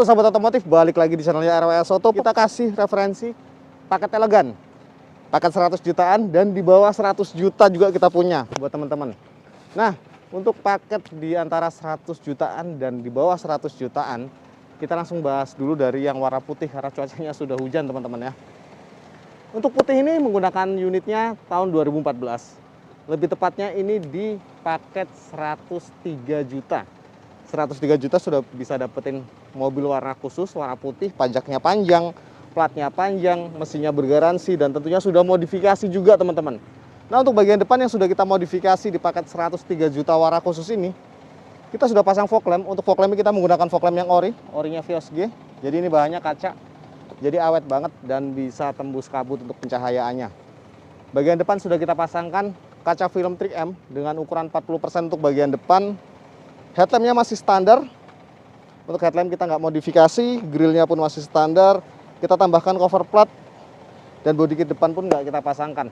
Halo sahabat otomotif, balik lagi di channelnya RWS Auto. Kita kasih referensi paket elegan, paket 100 jutaan dan di bawah 100 juta juga kita punya buat teman-teman. Nah, untuk paket di antara 100 jutaan dan di bawah 100 jutaan, kita langsung bahas dulu dari yang warna putih karena cuacanya sudah hujan teman-teman ya. Untuk putih ini menggunakan unitnya tahun 2014. Lebih tepatnya ini di paket 103 juta. 103 juta sudah bisa dapetin mobil warna khusus, warna putih, pajaknya panjang, platnya panjang, mesinnya bergaransi, dan tentunya sudah modifikasi juga teman-teman. Nah, untuk bagian depan yang sudah kita modifikasi di paket 103 juta warna khusus ini, kita sudah pasang fog lamp. Untuk fog lamp kita menggunakan fog lamp yang orinya Vios G. Jadi ini bahannya kaca, jadi awet banget dan bisa tembus kabut untuk pencahayaannya. Bagian depan sudah kita pasangkan kaca film trik M dengan ukuran 40% untuk bagian depan. Headlampnya masih standar. Untuk headlamp kita nggak modifikasi, grillnya pun masih standar. Kita tambahkan cover plat dan bodi kit depan pun nggak kita pasangkan.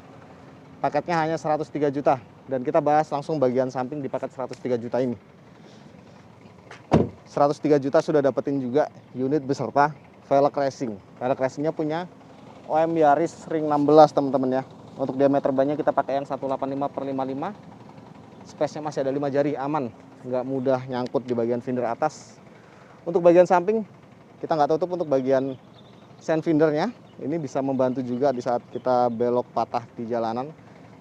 Paketnya hanya 103 juta dan kita bahas langsung bagian samping di paket 103 juta ini. 103 juta sudah dapetin juga unit beserta velg racing. Velg racingnya punya OM Yaris ring 16 teman-teman ya. Untuk diameter bannya kita pakai yang 185/55. Space-nya masih ada 5 jari, aman. Nggak mudah nyangkut di bagian fender atas. Untuk bagian samping kita nggak tutup untuk bagian sand findernya. Ini bisa membantu juga di saat kita belok patah di jalanan.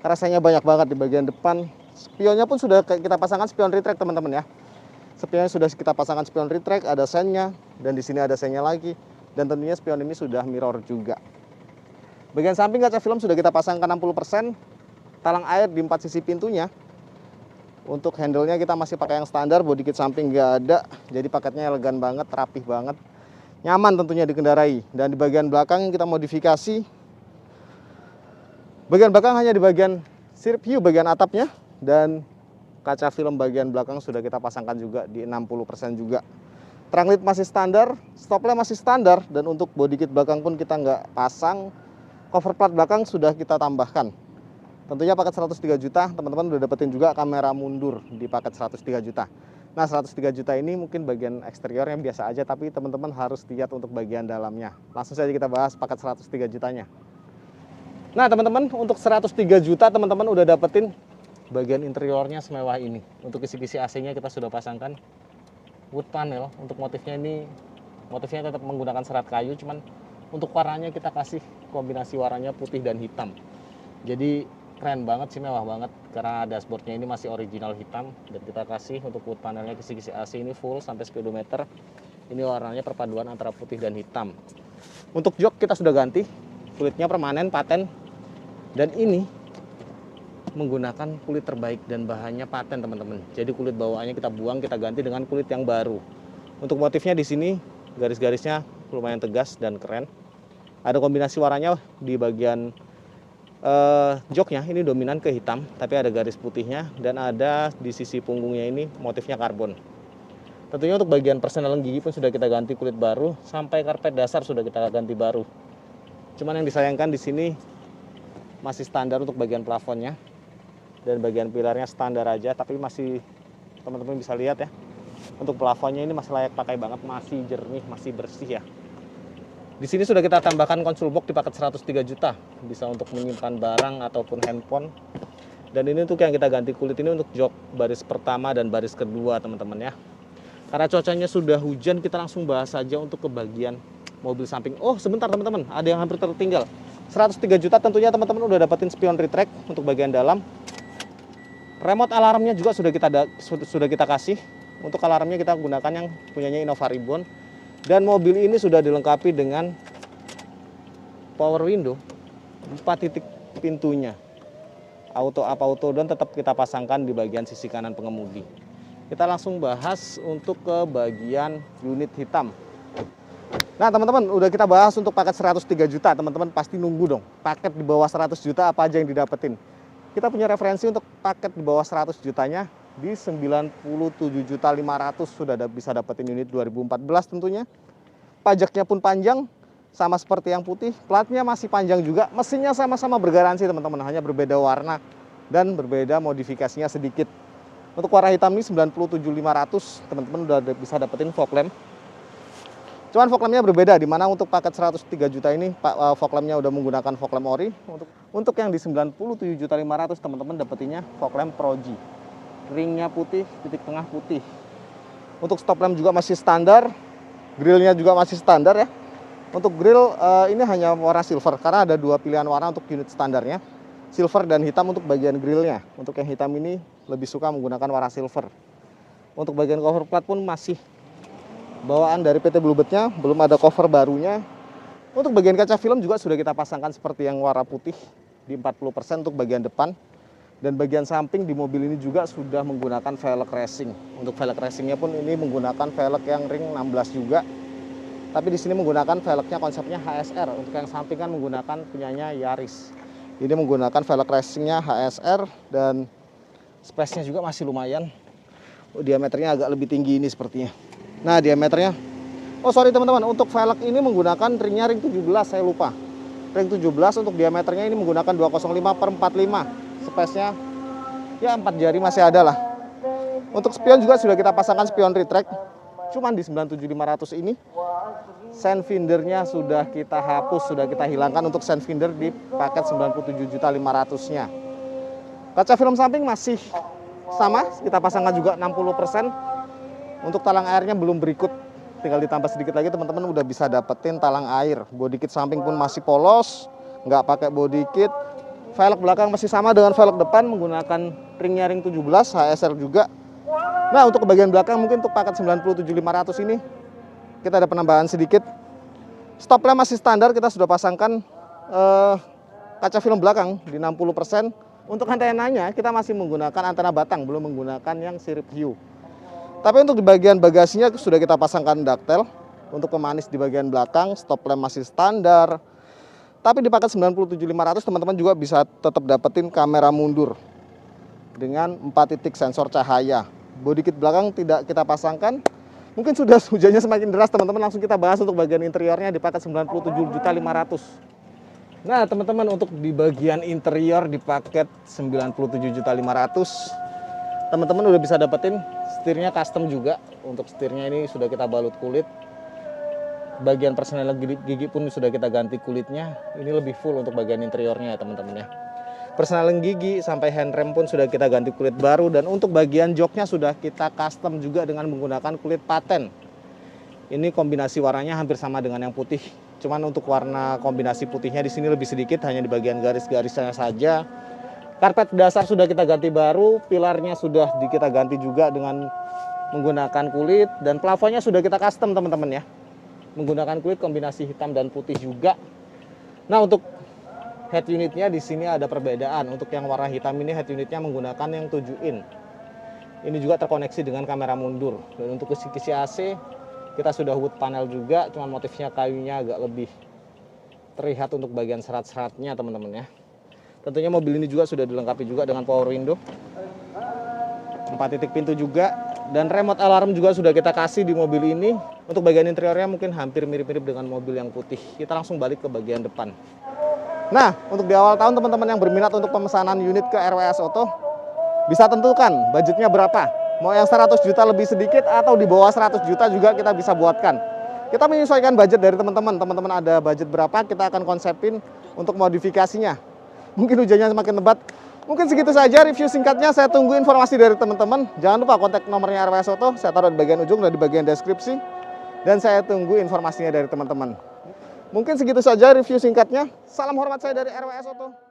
Rasanya banyak banget di bagian depan. Spionnya pun sudah kita pasangkan spion retract teman-teman ya. Spionnya sudah kita pasangkan spion retract, ada sandnya, dan di sini ada sandnya lagi. Dan tentunya spion ini sudah mirror juga. Bagian samping kaca film sudah kita pasangkan 60%. Talang air di 4 sisi pintunya. Untuk handle-nya kita masih pakai yang standar, bodi kit samping nggak ada. Jadi paketnya elegan banget, rapih banget. Nyaman tentunya dikendarai. Dan di bagian belakang kita modifikasi. Bagian belakang hanya di bagian sirip view, bagian atapnya. Dan kaca film bagian belakang sudah kita pasangkan juga di 60% juga. Trunk lid masih standar, stop lamp masih standar. Dan untuk bodi kit belakang pun kita nggak pasang. Cover plat belakang sudah kita tambahkan. Tentunya paket 103 juta, teman-teman udah dapetin juga kamera mundur di paket 103 juta. Nah, 103 juta ini mungkin bagian eksteriornya biasa aja, tapi teman-teman harus lihat untuk bagian dalamnya. Langsung saja kita bahas paket 103 jutanya. Nah, teman-teman, untuk 103 juta teman-teman udah dapetin bagian interiornya semewah ini. Untuk kisi-kisi AC-nya kita sudah pasangkan wood panel. Untuk motifnya ini, motifnya tetap menggunakan serat kayu, cuman untuk warnanya kita kasih kombinasi warnanya putih dan hitam. Jadi keren banget sih, mewah banget karena dashboardnya ini masih original hitam dan kita kasih untuk wood panelnya kisi-kisi AC ini full sampai speedometer. Ini warnanya perpaduan antara putih dan hitam. Untuk jok kita sudah ganti, kulitnya permanen paten dan ini menggunakan kulit terbaik dan bahannya paten teman-teman. Jadi kulit bawaannya kita buang, kita ganti dengan kulit yang baru. Untuk motifnya di sini garis-garisnya lumayan tegas dan keren. Ada kombinasi warnanya di bagian joknya ini dominan ke hitam, tapi ada garis putihnya dan ada di sisi punggungnya ini motifnya karbon. Tentunya untuk bagian persenelan gigi pun sudah kita ganti kulit baru, sampai karpet dasar sudah kita ganti baru. Cuman yang disayangkan di sini masih standar untuk bagian plafonnya dan bagian pilarnya standar aja, tapi masih teman-teman bisa lihat ya. Untuk plafonnya ini masih layak pakai banget, masih jernih, masih bersih ya. Di sini sudah kita tambahkan console box di paket 103 juta. Bisa untuk menyimpan barang ataupun handphone. Dan ini untuk yang kita ganti kulit ini untuk jok baris pertama dan baris kedua teman-teman ya. Karena cuacanya sudah hujan, kita langsung bahas saja untuk ke bagian mobil samping. Oh sebentar teman-teman, ada yang hampir tertinggal. 103 juta tentunya teman-teman udah dapetin spion retract untuk bagian dalam. Remote alarmnya juga sudah kita kasih. Untuk alarmnya kita gunakan yang punyanya Innova Ribbon. Dan mobil ini sudah dilengkapi dengan power window, 4 titik pintunya. Auto up, auto down tetap kita pasangkan di bagian sisi kanan pengemudi. Kita langsung bahas untuk ke bagian unit hitam. Nah teman-teman, udah kita bahas untuk paket 103 juta. Teman-teman pasti nunggu dong, paket di bawah 100 juta apa aja yang didapetin. Kita punya referensi untuk paket di bawah 100 jutanya. Di 97.500.000 sudah bisa dapetin unit 2014 tentunya. Pajaknya pun panjang, sama seperti yang putih. Platnya masih panjang juga. Mesinnya sama-sama bergaransi teman-teman, hanya berbeda warna dan berbeda modifikasinya sedikit. Untuk warna hitam ini 97.500, teman-teman udah bisa dapetin fog lamp. Cuman fog lampnya berbeda, di mana untuk paket 103 juta ini fog lampnya udah menggunakan fog lamp ori. Untuk yang di 97.500 teman-teman dapetinnya fog lamp Pro G. Ringnya putih, titik tengah putih. Untuk stop lamp juga masih standar, grillnya juga masih standar ya. Untuk grill ini hanya warna silver karena ada dua pilihan warna untuk unit standarnya, silver dan hitam untuk bagian grillnya. Untuk yang hitam ini lebih suka menggunakan warna silver. Untuk bagian cover plat pun masih bawaan dari PT Bluebird-nya, belum ada cover barunya. Untuk bagian kaca film juga sudah kita pasangkan seperti yang warna putih di 40% untuk bagian depan. Dan bagian samping di mobil ini juga sudah menggunakan velg racing. Untuk velg racingnya pun ini menggunakan velg yang ring 16 juga. Tapi di sini menggunakan velgnya konsepnya HSR. Untuk yang samping kan menggunakan punyanya Yaris. Ini menggunakan velg racingnya HSR dan space-nya juga masih lumayan. Diameternya agak lebih tinggi ini sepertinya. Nah diameternya, oh sorry teman-teman, untuk velg ini menggunakan ringnya ring 17, saya lupa. Ring 17 untuk diameternya ini menggunakan 205/45. Space-nya ya 4 jari masih ada lah. Untuk spion juga sudah kita pasangkan spion retract. Cuman di 97.500 ini sand findernya sudah kita hapus, sudah kita hilangkan untuk sand finder di paket 97.500-nya. Kaca film samping masih sama, kita pasangkan juga 60%. Untuk talang airnya belum berikut, tinggal ditambah sedikit lagi teman-teman udah bisa dapetin talang air. Body kit samping pun masih polos, nggak pakai body kit. Velg belakang masih sama dengan velg depan, menggunakan ringnya ring 17, HSR juga. Nah untuk bagian belakang mungkin untuk paket 97.500 ini kita ada penambahan sedikit. Stop lamp masih standar, kita sudah pasangkan kaca film belakang di 60%. Untuk antenanya kita masih menggunakan antena batang, belum menggunakan yang sirip hiu. Tapi untuk di bagian bagasinya sudah kita pasangkan ductile. Untuk pemanis di bagian belakang, stop lamp masih standar. Tapi di paket 97.500 teman-teman juga bisa tetap dapetin kamera mundur dengan 4 titik sensor cahaya. Body kit belakang tidak kita pasangkan. Mungkin sudah hujannya semakin deras teman-teman, langsung kita bahas untuk bagian interiornya di paket 97.500. Nah teman-teman, untuk di bagian interior di paket 97.500 teman-teman udah bisa dapetin setirnya custom juga. Untuk setirnya ini sudah kita balut kulit. Bagian persneling gigi pun sudah kita ganti kulitnya. Ini lebih full untuk bagian interiornya ya teman-teman ya. Persneling gigi sampai handrem pun sudah kita ganti kulit baru. Dan untuk bagian joknya sudah kita custom juga dengan menggunakan kulit paten. Ini kombinasi warnanya hampir sama dengan yang putih. Cuman untuk warna kombinasi putihnya di sini lebih sedikit, hanya di bagian garis-garisnya saja. Karpet dasar sudah kita ganti baru, pilarnya sudah kita ganti juga dengan menggunakan kulit. Dan plafonnya sudah kita custom teman-teman ya, menggunakan kulit kombinasi hitam dan putih juga. Nah untuk head unitnya di sini ada perbedaan. Untuk yang warna hitam ini head unitnya menggunakan yang 7 in. Ini juga terkoneksi dengan kamera mundur. Dan untuk kisi-kisi AC kita sudah wood panel juga, cuman motifnya kayunya agak lebih terlihat untuk bagian serat-seratnya teman-teman ya. Tentunya mobil ini juga sudah dilengkapi juga dengan power window, 4 titik pintu juga. Dan remote alarm juga sudah kita kasih di mobil ini. Untuk bagian interiornya mungkin hampir mirip-mirip dengan mobil yang putih. Kita langsung balik ke bagian depan. Nah, untuk di awal tahun teman-teman yang berminat untuk pemesanan unit ke RWS Auto, bisa tentukan budgetnya berapa. Mau yang 100 juta lebih sedikit atau di bawah 100 juta juga kita bisa buatkan. Kita menyesuaikan budget dari teman-teman. Teman-teman ada budget berapa, kita akan konsepin untuk modifikasinya. Mungkin hujannya semakin lebat. Mungkin segitu saja review singkatnya, saya tunggu informasi dari teman-teman. Jangan lupa kontak nomornya RWS Auto, saya taruh di bagian ujung dan di bagian deskripsi. Dan saya tunggu informasinya dari teman-teman. Mungkin segitu saja review singkatnya. Salam hormat saya dari RWS Auto.